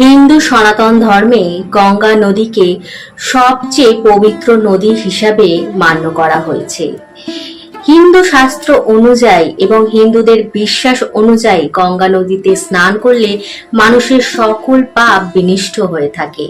হিন্দু সনাতন ধর্মে গঙ্গা নদীকে সবচেয়ে পবিত্র নদী হিসাবে মান্য করা হয়েছে। হিন্দু শাস্ত্র অনুযায়ী এবং হিন্দুদের বিশ্বাস অনুযায়ী গঙ্গা নদীতে স্নান করলে মানুষের সকল পাপ বিনষ্ট হয়ে থাকে।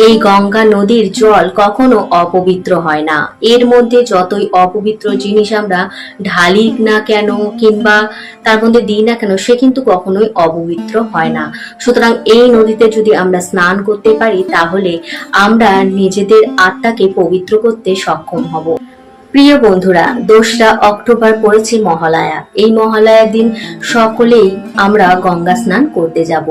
এই গঙ্গা নদীর জল কখনো অপবিত্র হয় না। এর মধ্যে যতই অপবিত্র জিনিস আমরা ঢালি না কেন কিংবা তার মধ্যে দিই না কেন, সে কিন্তু কখনোই অপবিত্র হয় না। সুতরাং এই নদীতে যদি আমরা স্নান করতে পারি তাহলে আমরা নিজেদের আত্মাকে পবিত্র করতে সক্ষম হব। প্রিয় বন্ধুরা, 2রা অক্টোবর পড়েছে মহালয়া। এই মহালয়ার দিন সকলেই আমরা গঙ্গা স্নান করতে যাব।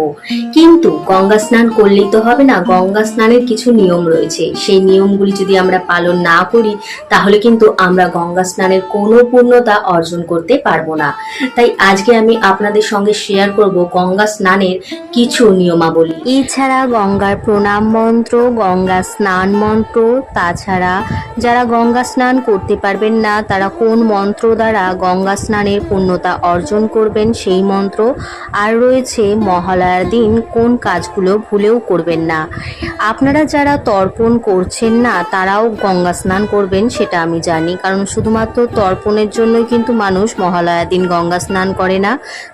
কিন্তু গঙ্গা স্নান করলেই তো হবে না, গঙ্গা স্নানের কিছু নিয়ম রয়েছে। সেই নিয়মগুলি যদি আমরা পালন না করি তাহলে কিন্তু আমরা গঙ্গা স্নানের কোনো পূর্ণতা অর্জন করতে পারবো না। তাই আজকে আমি আপনাদের সঙ্গে শেয়ার করব গঙ্গা স্নানের কিছু নিয়মাবলী। এছাড়া গঙ্গার প্রণাম মন্ত্র, গঙ্গা স্নান মন্ত্র, তাছাড়া যারা গঙ্গা স্নান করতে পারবেন না তারা কোন মন্ত্র দ্বারা গঙ্গা স্নানের পূর্ণতা অর্জন করবেন সেই মন্ত্র, আর রয়েছে মহালয়ার দিন কোন কাজগুলো ভুলেও করবেন না। আপনারা যারা তর্পণ করছেন না তারাও গঙ্গা স্নান করবেন সেটা আমি জানি, কারণ শুধুমাত্র তর্পণের জন্যই কিন্তু মানুষ মহালয়ার দিন গঙ্গা স্নান করে না।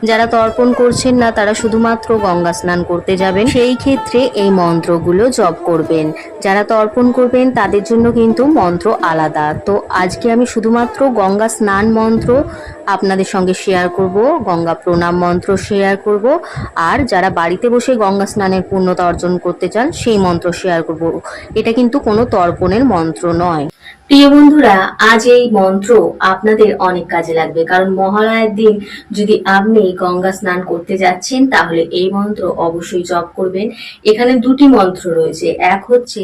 যারা তর্পণ করছেন না তারা শুধুমাত্র গঙ্গা স্নান করতে যাবেন, সেই ক্ষেত্রে এই মন্ত্রগুলো জপ করবেন। যারা তর্পণ করবেন তাদের জন্য কিন্তু মন্ত্র আলাদা। তো আজকে আমি শুধুমাত্র গঙ্গা স্নান মন্ত্র আপনাদের সঙ্গে শেয়ার করব, গঙ্গা প্রণাম মন্ত্র শেয়ার করব, আর যারা বাড়িতে বসে গঙ্গা স্নানের পূর্ণতা অর্জন করতে চান সেই মন্ত্র শেয়ার করব। এটা কিন্তু কোনো তর্পণের মন্ত্র নয়। প্রিয় বন্ধুরা, আজ এই মন্ত্র আপনাদের অনেক কাজে লাগবে, কারণ মহালয়ার দিন যদি আপনি গঙ্গা স্নান করতে যাচ্ছেন তাহলে এই মন্ত্র অবশ্যই জপ করবেন। এখানে 2টি মন্ত্র রয়েছে, এক হচ্ছে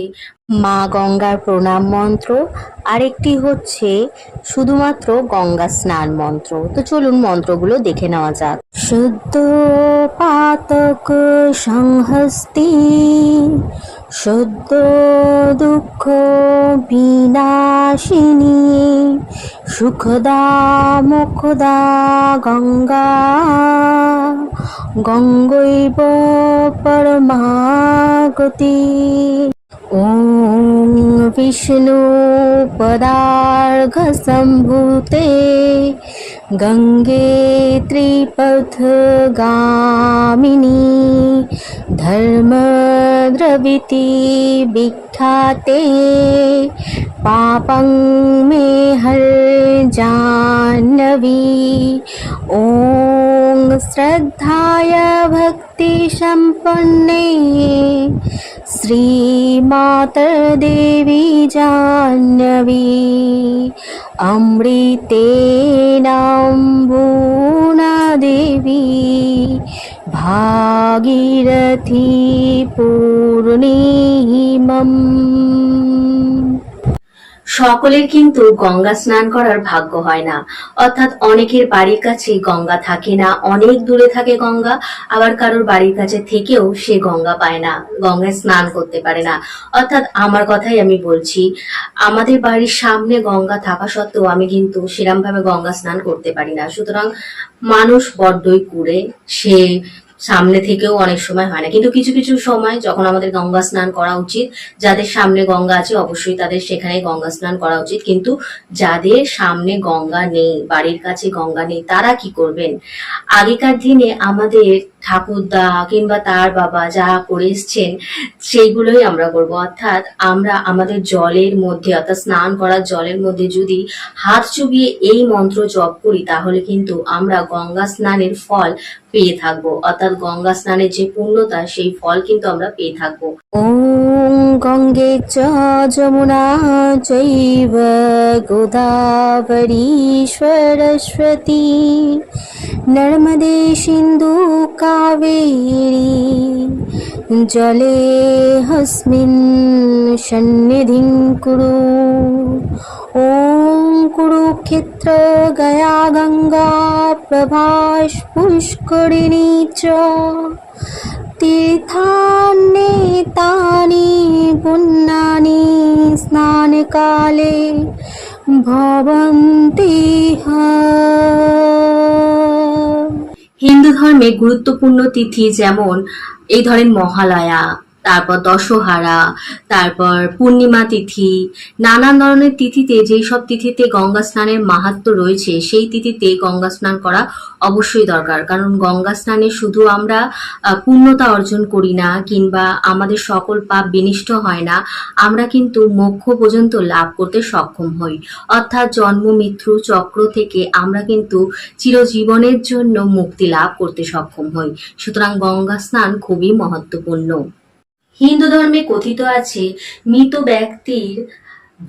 মা গঙ্গার প্রণাম মন্ত্র, আরেকটি হচ্ছে শুধুমাত্র গঙ্গা স্নান মন্ত্র। তো চলুন মন্ত্রগুলো দেখে নেওয়া যাক। শুদ্ধ পাতক সংহস্তি, শুদ্ধ দুঃখ বিনাশিনী, সুখদা মুখদা গঙ্গা, গঙ্গৈব পরমাগতি। ওম বিষ্ণু পদার্ঘ সম্ভূতে গঙ্গে ত্রিপথগামিনী, ধর্ম দ্রবিতি বিখ্যাতে, পাপং মে হর জাহ্নবী। ওং শ্রদ্ধায় ভক্তি সম্পন্নে শ্রীমাতা দেবী জাহ্নবী, অমৃতেনাম্বুনা দেবী, ভাগীরথী পূর্ণিমম। সকলের কিন্তু গঙ্গা স্নান করার ভাগ্য হয় না, অর্থাৎ অনেকের বাড়ির কাছে গঙ্গা থাকে না, অনেক দূরে থাকে গঙ্গা, আবার কারোর বাড়ির কাছে থেকেও সে গঙ্গা পায় না, গঙ্গায় স্নান করতে পারে না। অর্থাৎ আমার কথাই আমি বলছি, আমাদের বাড়ির সামনে গঙ্গা থাকা সত্ত্বেও আমি কিন্তু সেরকম ভাবে গঙ্গা স্নান করতে পারি না। সুতরাং মানুষ বড্ডই কুঁড়ে, সে সামনে থেকেও অনেক সময় হয় না। কিন্তু কিছু কিছু সময় যখন আমাদের গঙ্গা স্নান করা উচিত, যাদের সামনে গঙ্গা আছে অবশ্যই তাদের সেখানে গঙ্গা স্নান করা উচিত। কিন্তু যাদের সামনে গঙ্গা নেই, বাড়ির কাছে গঙ্গা নেই, তারা কি করবেন? আগেকার দিনে আমাদের ঠাকুরদা কিংবা তার বাবা যা করে এসছেন সেইগুলোই আমরা করব। অর্থাৎ আমরা আমাদের জলের মধ্যে, অর্থাৎ স্নান করার জলের মধ্যে যদি হাত চুবিয়ে এই মন্ত্র জপ করি তাহলে কিন্তু আমরা গঙ্গা স্নানের ফল পেয়ে থাকবো, অর্থাৎ গঙ্গা স্নানের যে পূর্ণতা সেই ফল কিন্তু আমরা পেয়ে থাকবো। ওম গঙ্গে চ যমুনা চৈব গোদাবরী সরস্বতী, নর্মদে সিন্ধু কাবেরী, জলে হস্মিন সন্নিধিং কুরু। ওম কুরুক্ষেত্র গয়া গঙ্গা প্রভাস পুষ্করিণী চ, তীর্থান্যেতানি পুণ্যানি স্নানকালে ভবন্তি। হিন্দু ধর্মে গুরুত্বপূর্ণ তিথি যেমন এই ধরেন মহালয়া, তারপর দশহারা, তারপর পূর্ণিমা তিথি, নানান ধরনের তিথিতে, যেই সব তিথিতে গঙ্গা স্নানের মাহাত্ম্য রয়েছে সেই তিথিতে গঙ্গা স্নান করা অবশ্যই দরকার। কারণ গঙ্গা স্নানে শুধু আমরা পূর্ণতা অর্জন করি না কিংবা আমাদের সকল পাপ বিনষ্ট হয় না, আমরা কিন্তু মোক্ষ পর্যন্ত লাভ করতে সক্ষম হই। অর্থাৎ জন্ম মৃত্যু চক্র থেকে আমরা কিন্তু চিরজীবনের জন্য মুক্তি লাভ করতে সক্ষম হই। সুতরাং গঙ্গা স্নান খুবই মহত্বপূর্ণ। হিন্দু ধর্মে কথিত আছে, মৃত ব্যক্তির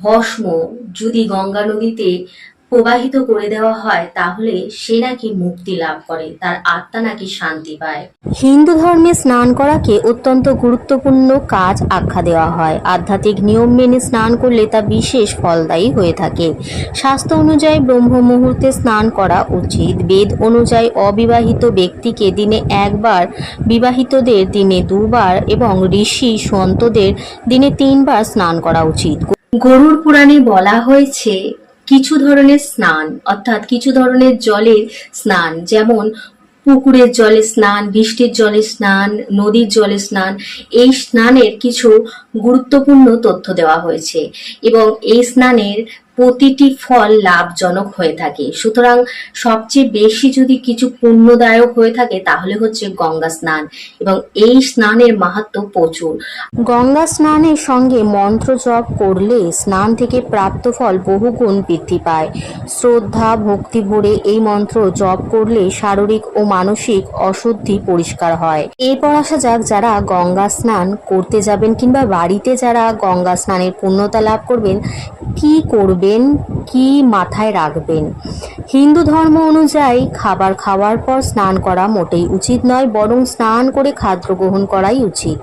ভস্ম যদি গঙ্গা নদীতে প্রবাহিত করে দেওয়া হয় তাহলে সে নাকি মুক্তি লাভ করে, তার আত্মা নাকি শান্তি পায়। হিন্দু ধর্মে স্নান করাকে অত্যন্ত গুরুত্বপূর্ণ কাজ আখ্যা দেওয়া হয়। আধ্যাত্মিক নিয়ম মেনে স্নান করলে তা বিশেষ ফলদায়ী হয়ে থাকে। শাস্ত্র অনুযায়ী ব্রহ্ম মুহূর্তে স্নান করা উচিত। বেদ অনুযায়ী অবিবাহিত ব্যক্তিকে দিনে একবার, বিবাহিতদের দিনে দুবার এবং ঋষি সন্তদের দিনে 3 বার স্নান করা উচিত। গরুড় পুরাণে বলা হয়েছে কিছু ধরনের স্নান, অর্থাৎ কিছু ধরনের জলের স্নান, যেমন পুকুরের জলে স্নান, বৃষ্টির জলে স্নান, নদীর জলে স্নান, এই স্নানের কিছু গুরুত্বপূর্ণ তথ্য দেওয়া হয়েছে এবং এই স্নানের প্রতিটি ফল লাভজনক হয়ে থাকে। সুতরাং সবচেয়ে বেশি যদি কিছু পুণ্যদায়ক হয়ে থাকে তাহলে হচ্ছে গঙ্গা স্নান, এবং এই স্নানের মাহাত্ম্য প্রচুর। গঙ্গা স্নানের সঙ্গে মন্ত্র জপ করলে স্নান থেকে প্রাপ্ত ফল বহুগুণ বৃদ্ধি পায়। শ্রদ্ধা ভক্তি ভরে এই মন্ত্র জপ করলে শারীরিক ও মানসিক অশুদ্ধি পরিষ্কার হয়। এরপর আসা যাক, যারা গঙ্গা স্নান করতে যাবেন কিংবা বাড়িতে যারা গঙ্গা স্নানের পূর্ণতা লাভ করবেন, কি করবেন, কি মাথায় রাখবেন। হিন্দু ধর্ম অনুযায়ী খাবার খাওয়ার পর স্নান করা মোটেই উচিত নয়, বরং স্নান করে খাদ্য গ্রহণ করাই উচিত।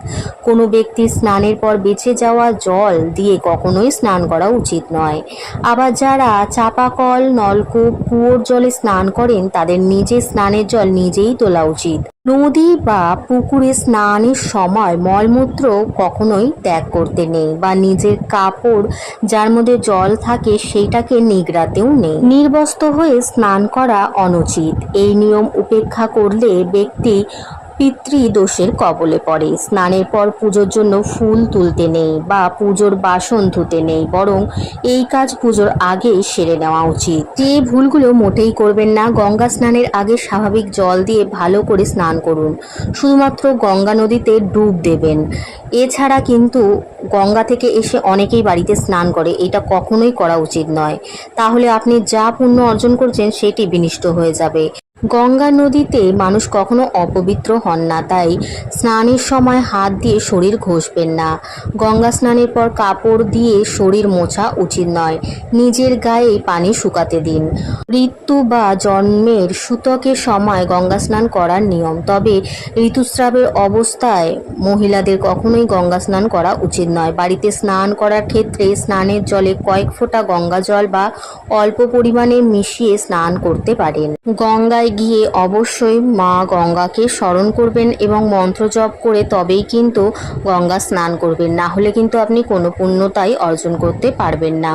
কোনো ব্যক্তি স্নানের পর বেঁচে যাওয়া জল দিয়ে কখনোই স্নান করা উচিত নয়। আবার যারা চাপাকল, নলকূপ, কুয়োর জলে স্নান করেন তাদের নিজের স্নানের জল নিজেই তোলা উচিত। নদী বা পুকুরে স্নানের সময় মলমূত্র কখনোই ত্যাগ করতে নেই, বা নিজের কাপড় যার মধ্যে জল থাকে সেইটাকে নিগড়াতেও নেই। নির্বস্ত্র হয়ে স্নান করা অনুচিত। এই নিয়ম উপেক্ষা করলে ব্যক্তি পিতৃদোষের কবলে পড়ে। স্নানের পর পুজোর জন্য ফুল তুলতে নেই বা পুজোর বাসন ধুতে নেই, বরং এই কাজ পুজোর আগে সেরে নেওয়া উচিত। যে ভুলগুলো মোটেই করবেন না, গঙ্গা স্নানের আগে স্বাভাবিক জল দিয়ে ভালো করে স্নান করুন। শুধুমাত্র গঙ্গা নদীতে ডুব দেবেন। এছাড়া কিন্তু গঙ্গা থেকে এসে অনেকেই বাড়িতে স্নান করে, এটা কখনোই করা উচিত নয়। তাহলে আপনি যা পুণ্য অর্জন করছেন সেটি বিনষ্ট হয়ে যাবে। গঙ্গা নদীতে মানুষ কখনো অপবিত্র হন না, তাই স্নানের সময় হাত দিয়ে শরীর ঘষবেন না। গঙ্গা স্নানের পর কাপড় দিয়ে শরীর মোছা উচিত নয়। নিজের গায়ে পানি শুকাতে দিন। ঋতু বা জন্মের সূতকের সময় গঙ্গা স্নান করার নিয়ম, তবে ঋতুস্রাবের অবস্থায় মহিলাদের কখনোই গঙ্গা স্নান করা উচিত নয়। বাড়িতে স্নান করার ক্ষেত্রে স্নানের জলে কয়েক ফোঁটা গঙ্গা জল বা অল্প পরিমাণে মিশিয়ে স্নান করতে পারেন। গঙ্গায় গিয়ে অবশ্যই মা গঙ্গাকে স্মরণ করবেন এবং মন্ত্র জপ করে তবেই কিন্তু গঙ্গা স্নান করবেন, না হলে কিন্তু আপনি কোনো পুণ্যতাই অর্জন করতে পারবেন না।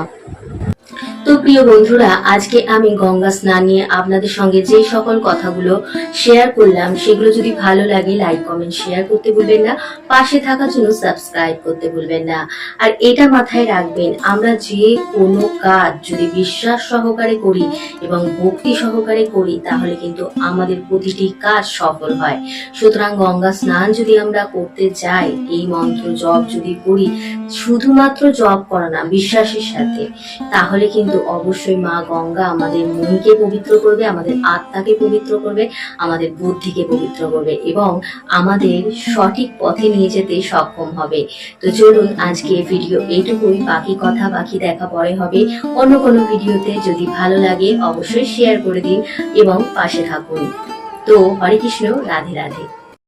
তো প্রিয় বন্ধুরা, আজকে আমি গঙ্গা স্নান নিয়ে আপনাদের সঙ্গে যে সকল কথাগুলো শেয়ার করলাম সেগুলো যদি ভালো লাগে লাইক কমেন্ট শেয়ার করতে ভুলবেন না, পাশে থাকার জন্য সাবস্ক্রাইব করতে ভুলবেন না। আর এটা মাথায় রাখবেন, আমরা যে কোনো কাজ যদি বিশ্বাস সহকারে করি এবং ভক্তি সহকারে করি তাহলে কিন্তু আমাদের প্রতিটি কাজ সফল হয়। সুতরাং গঙ্গা স্নান যদি আমরা করতে যাই, এই মন্ত্র জপ যদি করি, শুধুমাত্র জপ করা না, বিশ্বাসের সাথে, তাহলে কিন্তু অবশ্যই মা গঙ্গা আমাদের মনকে পবিত্র করবে, আমাদের আত্মাকে পবিত্র করবে, আমাদের বুদ্ধিকে পবিত্র করবে এবং আমাদের সঠিক পথে নিয়ে যেতে সক্ষম হবে। তো চলুন আজকে ভিডিও এইটুকুই, বাকি কথা বাকি দেখা পরে হবে অন্য কোনো ভিডিওতে। যদি ভালো লাগে অবশ্যই শেয়ার করে দিন এবং পাশে থাকুন। তো হরে কৃষ্ণ, রাধে রাধে।